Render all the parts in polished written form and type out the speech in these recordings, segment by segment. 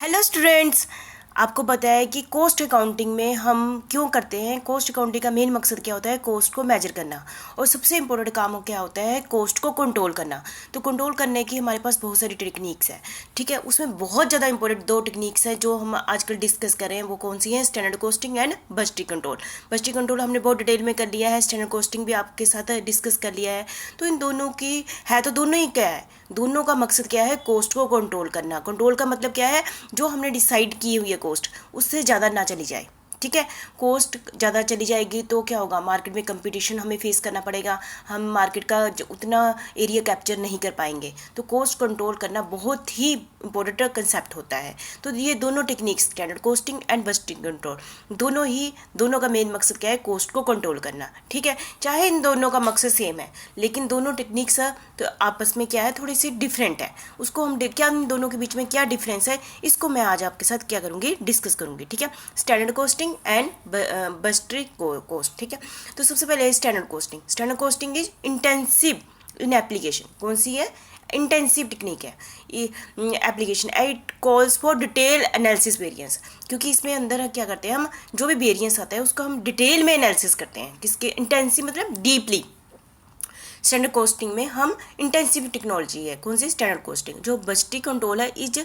Hello students, आपको पता है कि कॉस्ट अकाउंटिंग में हम क्यों करते हैं। कॉस्ट अकाउंटिंग का मेन मकसद क्या होता है? कॉस्ट को मेजर करना। और सबसे इंपॉर्टेंट काम क्या होता है? कॉस्ट को कंट्रोल करना। तो कंट्रोल करने की हमारे पास बहुत सारी टेक्निक्स है, ठीक है। उसमें बहुत ज़्यादा इंपॉर्टेंट दो टेक्निक्स हैं जो हम आजकल डिस्कस कर रहे हैं। वो कौन सी हैं? Standard costing and budgeting control. Budgeting control हमने बहुत डिटेल में कर लिया है, स्टैंडर्ड कॉस्टिंग भी आपके साथ डिस्कस कर लिया है। तो इन दोनों की है, तो दोनों ही क्या है? दोनों का मकसद क्या है? कॉस्ट को कंट्रोल करना। कंट्रोल का मतलब क्या है? जो हमने डिसाइड की हुई है कॉस्ट, उससे ज़्यादा ना चली जाए, ठीक है। कॉस्ट ज़्यादा चली जाएगी तो क्या होगा? मार्केट में कंपटीशन हमें फेस करना पड़ेगा, हम मार्केट का उतना एरिया कैप्चर नहीं कर पाएंगे। तो कॉस्ट कंट्रोल करना बहुत ही इंपॉर्टेंट कंसेप्ट होता है। तो ये दोनों techniques, standard costing and budgeting control, दोनों का मेन मकसद क्या है? कॉस्ट को कंट्रोल करना, ठीक है। चाहे इन दोनों का मकसद सेम है, लेकिन दोनों टेक्निक्स तो आपस में क्या है, थोड़ी सी डिफरेंट है। उसको हम क्या, इन दोनों के बीच में क्या डिफरेंस है, इसको मैं आज आपके साथ क्या करूँगी, डिस्कस करूँगी, ठीक है। Standard costing and budgeting cost, ठीक है। तो सबसे पहले standard costing. Standard costing is intensive in application. कौन सी है? इंटेंसिव टेक्निक है application. It calls for detail analysis variance, क्योंकि इसमें अंदर क्या करते हैं हम, जो भी वेरिएंस आता है उसको हम डिटेल में एनालिसिस करते हैं। किसके? इंटेंसिव मतलब डीपली। स्टैंडर्ड कॉस्टिंग में हम इंटेंसिव टेक्नोलॉजी है। कौन सी? Standard costing. जो बजटिंग कंट्रोल है इज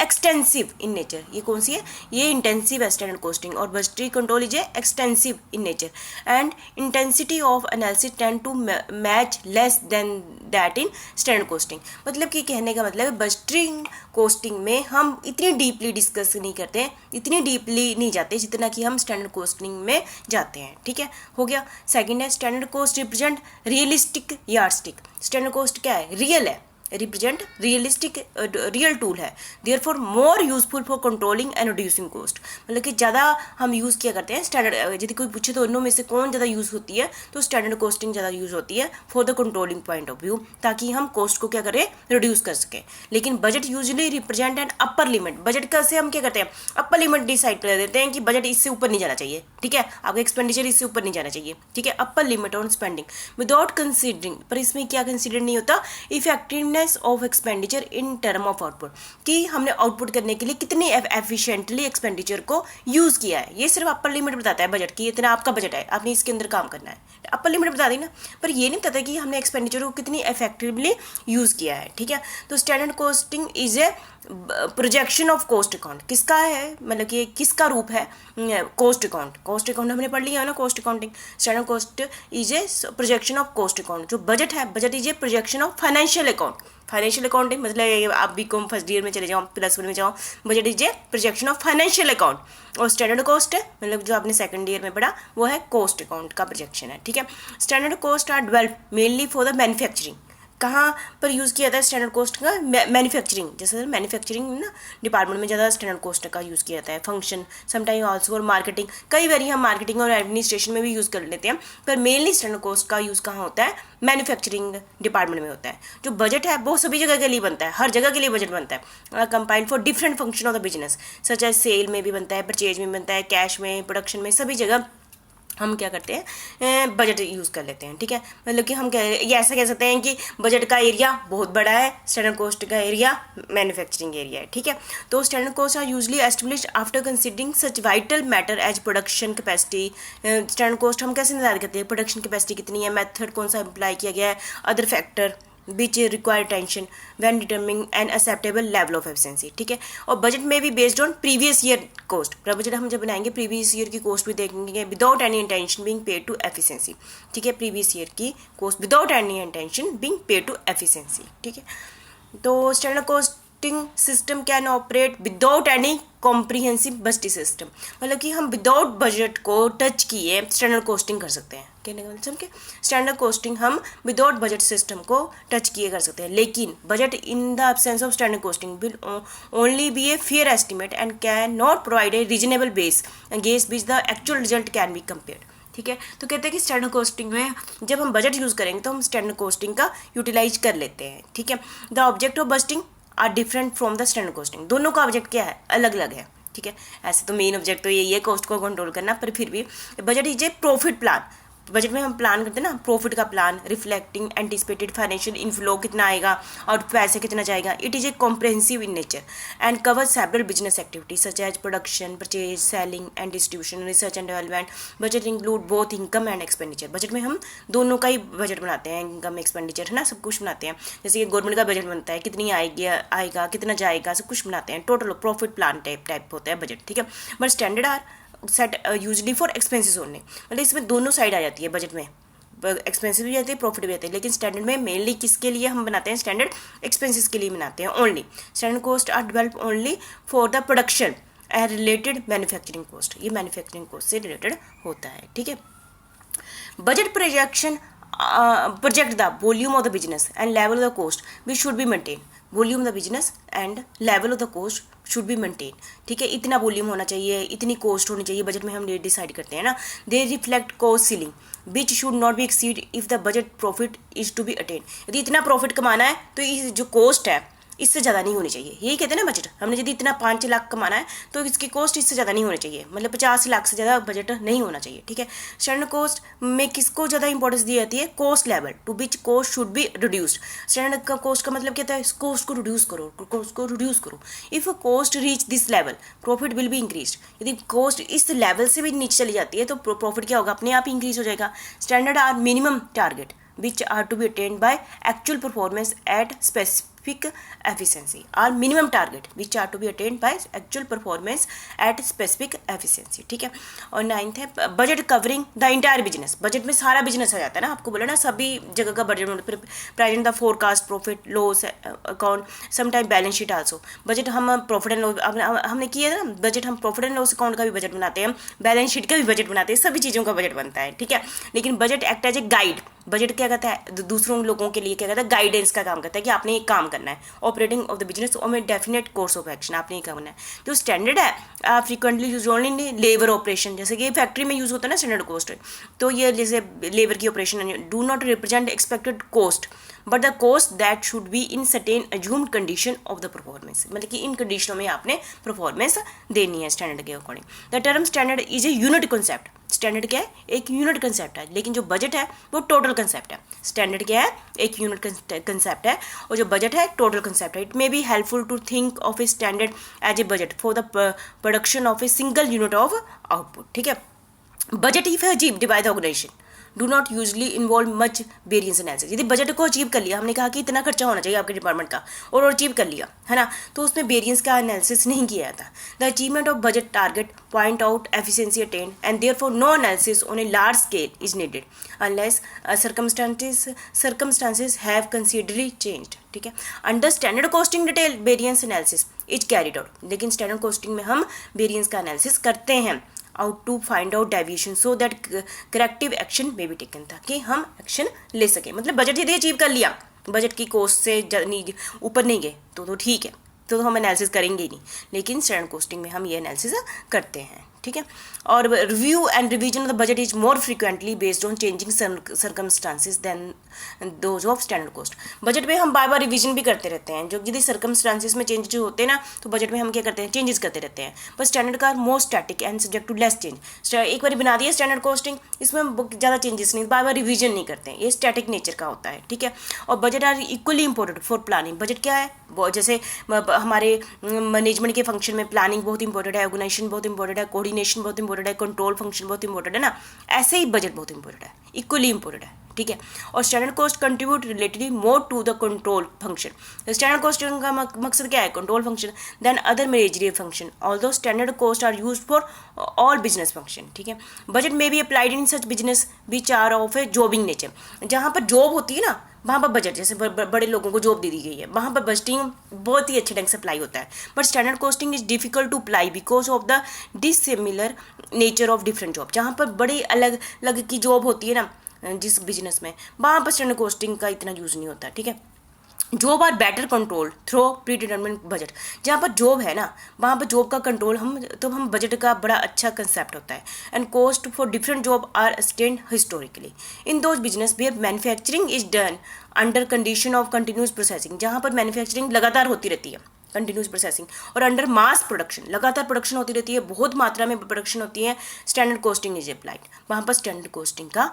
एक्सटेंसिव इन नेचर। ये कौन सी है? ये इंटेंसिव है स्टैंडर्ड कॉस्टिंग। और budgeting control is extensive in nature and intensity of analysis tend to much less than that in standard costing. मतलब कि कहने का मतलब है, बजटिंग कॉस्टिंग में हम इतनी डीपली डिस्कस नहीं करते हैं, इतनी डीपली नहीं जाते जितना कि हम स्टैंडर्ड कॉस्टिंग में जाते हैं, ठीक है। हो गया। सेकंड है standard cost represent realistic yardstick. Standard cost क्या है? रियल है, रिप्रेजेंट रियलिस्टिक, रियल टूल है। Therefore more useful for controlling and reducing cost. मतलब कि ज़्यादा हम यूज़ किया करते हैं स्टैंडर्ड। यदि कोई पूछे तो दोनों में से कौन ज़्यादा यूज़ होती है, तो स्टैंडर्ड कॉस्टिंग ज़्यादा यूज़ होती है for the controlling point of view, ताकि हम कॉस्ट को क्या करें, रिड्यूस कर सकें। लेकिन budget usually represent an upper limit. Budget का से हम क्या करते हैं, अपर लिमिट डिसाइड कर देते हैं कि बजट इससे ऊपर नहीं जाना चाहिए, ठीक है। आपका एक्सपेंडिचर इससे ऊपर नहीं जाना चाहिए, ठीक है। Upper limit on spending without considering. पर इसमें क्या कंसिडर नहीं होता? Effectiveness of expenditure in term of output, कि हमने आउटपुट करने के लिए कितनी एफिशिएंटली एक्सपेंडिचर को यूज किया है। ये सिर्फ अपर लिमिट बताता है बजट की, इतना आपका बजट है, आपने इसके अंदर काम करना है, अपर लिमिट बता दी ना। पर ये नहीं बताता कि हमने एक्सपेंडिचर को कितनी इफेक्टिवली यूज किया है, ठीक है। तो standard costing is a projection of cost account. किसका है? मतलब कि किसका रूप है? Cost account. कॉस्ट अकाउंट हमने पढ़ लिया है ना, cost accounting. Standard cost is a projection of cost account. जो बजट है, budget is A projection of financial account. Financial accounting मतलब आप बीकॉम फर्स्ट ईयर में चले जाओ, +1 में जाओ, budget is A projection of financial account. और स्टैंडर्ड कॉस्ट है, मतलब जो आपने सेकंड ईयर में पढ़ा, वो है कॉस्ट अकाउंट का प्रोजेक्शन है, ठीक है। Standard cost are developed mainly for the manufacturing. कहाँ पर यूज़ किया जाता है स्टैंडर्ड कॉस्ट का? मैन्युफैक्चरिंग। जैसे मैन्युफैक्चरिंग ना डिपार्टमेंट में ज़्यादा स्टैंडर्ड कॉस्ट का यूज़ किया जाता है। फंक्शन समटाइम आल्सो और मार्केटिंग, कई बार हम मार्केटिंग और एडमिनिस्ट्रेशन में भी यूज़ कर लेते हैं, पर मेनली स्टैंडर्ड कॉस्ट का यूज़ कहाँ होता है? मैन्युफैक्चरिंग डिपार्टमेंट में होता है। जो बजट है वो सभी जगह के लिए बनता है, हर जगह के लिए बजट बनता है, combined for different function of the business, such as sale में भी बनता है, परचेज में बनता है, कैश में, प्रोडक्शन में, सभी जगह हम क्या करते हैं, बजट यूज़ कर लेते हैं, ठीक है। मतलब कि हम ये ऐसा कह सकते हैं कि बजट का एरिया बहुत बड़ा है, स्टैंडर्ड कॉस्ट का एरिया मैन्युफैक्चरिंग एरिया है, ठीक है। तो standard cost are usually established after considering such vital matter as production capacity. Standard cost हम कैसे निर्धारित करते हैं? प्रोडक्शन कैपेसिटी कितनी है, मेथड कौन सा अप्लाई किया गया है, other factor which require attention when determining an acceptable level of efficiency, ठीक है। और बजट में भी based on previous year cost. Budget हम जब बनाएंगे प्रीवियस ईयर की कॉस्ट भी देखेंगे without any intention being paid to efficiency, ठीक है। प्रीवियस ईयर की cost without any intention being paid to efficiency, ठीक है। तो standard costing system can operate without any comprehensive budgeting system. मतलब कि हम विदाउट बजट को टच किए स्टैंडर्ड कॉस्टिंग कर सकते हैं। कहने का मतलब कि स्टैंडर्ड कॉस्टिंग हम विदाउट बजट सिस्टम को टच किए कर सकते हैं, लेकिन budget in the absence of standard costing will only be a fair estimate and can not provide a reasonable base against which the actual result can be compared, ठीक है। तो कहते हैं कि स्टैंडर्ड कॉस्टिंग में जब हम बजट यूज़ करेंगे तो हम स्टैंडर्ड कॉस्टिंग का यूटिलाइज कर लेते हैं, ठीक है। The object of budgeting are different from the standard costing. दोनों का ऑब्जेक्ट क्या है? अलग अलग है, ठीक है। ऐसे तो मेन ऑब्जेक्ट तो यही है कॉस्ट को कंट्रोल करना, पर फिर भी budget is a profit plan. Budget में हम प्लान करते हैं ना, प्रॉफिट का plan reflecting anticipated financial inflow कितना आएगा और पैसे कितना जाएगा। It is a comprehensive in nature and cover several business activities such as production, purchase, selling and distribution, research and development. Budget include both income and expenditure. Budget में हम दोनों का ही बजट बनाते हैं, इनकम एक्सपेंडिचर है ना, सब कुछ बनाते हैं। जैसे कि गवर्नमेंट का बजट बनता है, कितनी आएगा कितना जाएगा, सब कुछ बनाते हैं। टोटल प्रॉफिट प्लान टाइप होता है बजट, ठीक है। But standard are set usually for expenses only, मतलब इसमें दोनों साइड आ जाती है बजट में, एक्सपेंसिव भी आते हैं प्रॉफिट भी आते हैं। लेकिन स्टैंडर्ड में मेनली किसके लिए हम बनाते हैं, स्टैंडर्ड एक्सपेंसेस के लिए बनाते हैं only. Standard cost are develop only for the production and related manufacturing cost, ये मैन्युफैक्चरिंग कॉस्ट से रिलेटेड होता है, ठीक है। Budget projection project the volume of the business and level of the cost which should be maintained. Volume the business and level of the cost should be maintain, ठीक है। इतना volume होना चाहिए, इतनी कॉस्ट होनी चाहिए, बजट में हम डिसाइड करते हैं ना। They reflect cost ceiling which should not be exceed if the budget profit is to be attain. यदि इतना प्रॉफिट कमाना है तो ये जो कॉस्ट है इससे ज़्यादा नहीं होनी चाहिए, यही कहते हैं ना बजट। हमने यदि इतना 5 लाख कमाना है तो इसकी कॉस्ट इससे ज़्यादा नहीं होनी चाहिए, मतलब 50 लाख से ज़्यादा बजट नहीं होना चाहिए, ठीक है। स्टैंडर्ड कॉस्ट में किसको ज़्यादा इंपॉर्टेंस दी जाती है, cost level to which cost should be reduced. Standard का कॉस्ट का मतलब क्या है, कॉस्ट को रिड्यूस करो, कॉस्ट को रिड्यूस करो। If cost reach this level profit will be increase. यदि कॉस्ट इस लेवल से भी नीचे चली जाती है तो प्रॉफिट क्या होगा, अपने आप इंक्रीज हो जाएगा। Standard are minimum target which are to be attained by actual performance at specific efficiency, or minimum target which are to be attained by actual performance at specific efficiency, ठीक है। और 9th है budget covering the entire business. Budget में सारा business आ जाता है ना, आपको बोला ना सभी जगह का budget, present the forecast, profit loss account, sometime balance sheet also. Budget हम प्रॉफिट एंड लॉस हमने किया ना, बजट हम प्रॉफिट एंड लॉस अकाउंट का भी बजट बनाते हैं, बैलेंस शीट का भी बजट बनाते हैं, सभी चीज़ों का बजट बनता है, ठीक है। लेकिन budget act as a guide, budget क्या कहता है, दूसरों लोगों के लिए क्या कहता है, गाइडेंस का काम करता है कि आपने एक काम करना है, ऑपरेटिंग ऑफ द बिजनेस और में डेफिनेट कोर्स ऑफ एक्शन आपने ये करना है। जो स्टैंडर्ड है frequently use only labour operation, जैसे कि फैक्ट्री में यूज होता है ना स्टैंडर्ड कॉस्ट, तो ये जैसे लेबर की operation do not represent expected cost but the cost that should be in certain assumed condition of the performance, मतलब कि इन कंडीशनों में आपने परफॉर्मेंस देनी है स्टैंडर्ड के according. The term standard is a unit concept. Standard क्या है, एक यूनिट कंसेप्ट है, लेकिन जो बजट है वो टोटल कंसेप्ट है। स्टैंडर्ड क्या है, एक यूनिट कंसेप्ट है, और जो बजट है टोटल कंसेप्ट है। It may be helpful to think of a standard as a budget for the production of a single unit of output, ठीक है। Budget if achieve divide organisation do not usually involve much variance analysis. यदि budget को achieve कर लिया, हमने कहा कि इतना खर्चा होना चाहिए आपके डिपार्टमेंट का, और अचीव कर लिया है ना, तो उसमें वेरियंस का एनालिसिस नहीं किया जाता। The achievement of budget target point out efficiency attained and therefore no analysis on a large scale is needed unless circumstances have considerably changed, ठीक है। Under standard costing detail variance analysis is carried out, लेकिन standard costing में हम variance का analysis करते हैं out to find out deviation so that corrective action may be taken, ताकि हम एक्शन ले सकें। मतलब बजट यदि अचीव कर लिया, बजट की कोस्ट से ऊपर नहीं गए तो ठीक है, तो हम एनालिसिस करेंगे ही नहीं, लेकिन स्टैंडर्ड कॉस्टिंग में हम ये एनालिसिस करते हैं, ठीक है। और review and revision of the budget is more frequently based on changing circumstances than those of standard cost. Budget में हम बार बार रिवीजन भी करते रहते हैं, जो यदि सर्कमस्टांसिस में चेंजेस होते हैं ना, तो बजट में हम क्या करते हैं, चेंजेस करते रहते हैं। पर स्टैंडर्ड का more static and subject to less change. एक बार बना दिया स्टैंडर्ड कॉस्टिंग, इसमें हम ज़्यादा चेंजेस नहीं, बार बार रिवीजन नहीं करते हैं, ये स्टैटिक नेचर का होता है, ठीक है। और budget are equally important for planning. Budget क्या है, जैसे हमारे मैनेजमेंट के फंक्शन में प्लानिंग बहुत इंपॉर्टेंट है, ऑर्गेनाइजेशन बहुत इंपॉर्टेंट है, कोऑर्डिनेशन बहुत इंपॉर्टेंट है, कंट्रोल फंक्शन बहुत इंपॉर्टेंट है ना, ऐसे ही बजट बहुत इंपॉर्टेंट है, इक्वली इंपॉर्टेंट है, ठीक है। और standard cost contribute relatedly more to the control function. Standard cost का मकसद क्या है, control function than other managerial function, although standard cost are used for all business function, ठीक है। बजट में भी applied in such business which are of a jobbing nature. जहाँ पर जॉब होती है ना, वहाँ पर बजट, जैसे बड़े लोगों को जॉब दे दी गई है, वहाँ पर बजटिंग बहुत ही अच्छे ढंग से अप्लाई होता है। But standard costing is difficult to apply because of the dissimilar nature of different job. जहाँ पर बड़ी अलग अलग की जॉब होती है ना जिस बिजनेस में, वहाँ पर स्टैंडर्ड कॉस्टिंग का इतना यूज़ नहीं होता, ठीक है। Job are better control through predetermined budget. जहाँ पर जॉब है ना, वहाँ पर जॉब का कंट्रोल हम बजट का बड़ा अच्छा कंसेप्ट होता है। And cost for different job are stand historically in those business where manufacturing is done under condition of continuous processing. जहाँ पर मैन्युफैक्चरिंग लगातार होती रहती है, कंटिन्यूस प्रोसेसिंग। और अंडर मास प्रोडक्शन, लगातार प्रोडक्शन होती रहती है, बहुत मात्रा में प्रोडक्शन होती है, स्टैंडर्ड कॉस्टिंग इज अप्लाइड, वहाँ पर स्टैंडर्ड कॉस्टिंग का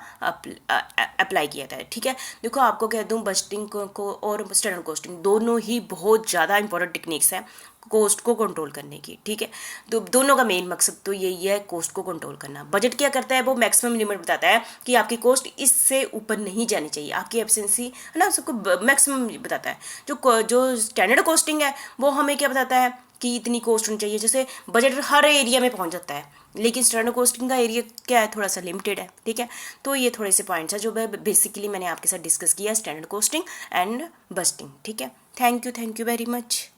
अप्लाई किया जाता है। ठीक है, देखो आपको कह दूँ बजटिंग को और स्टैंडर्ड कॉस्टिंग दोनों ही बहुत ज़्यादा इंपॉर्टेंट टेक्निक्स हैं कॉस्ट को कंट्रोल करने की। ठीक है, तो दोनों का मेन मकसद तो यही है, कॉस्ट को कंट्रोल करना। बजट क्या करता है, वो मैक्सिमम लिमिट बताता है कि आपकी कॉस्ट इससे ऊपर नहीं जानी चाहिए, आपकी एफिशिएंसी है ना, सबको मैक्सिमम बताता है। जो स्टैंडर्ड कॉस्टिंग है वो हमें क्या बताता है कि इतनी कॉस्ट होनी चाहिए, जैसे बजट हर एरिया में पहुंच जाता है, लेकिन स्टैंडर्ड कॉस्टिंग का एरिया क्या है, थोड़ा सा लिमिटेड है। ठीक है, तो ये थोड़े से पॉइंट्स हैं जो बेसिकली मैंने आपके साथ डिस्कस किया, स्टैंडर्ड कॉस्टिंग एंड बजटिंग। ठीक है, थैंक यू वेरी मच।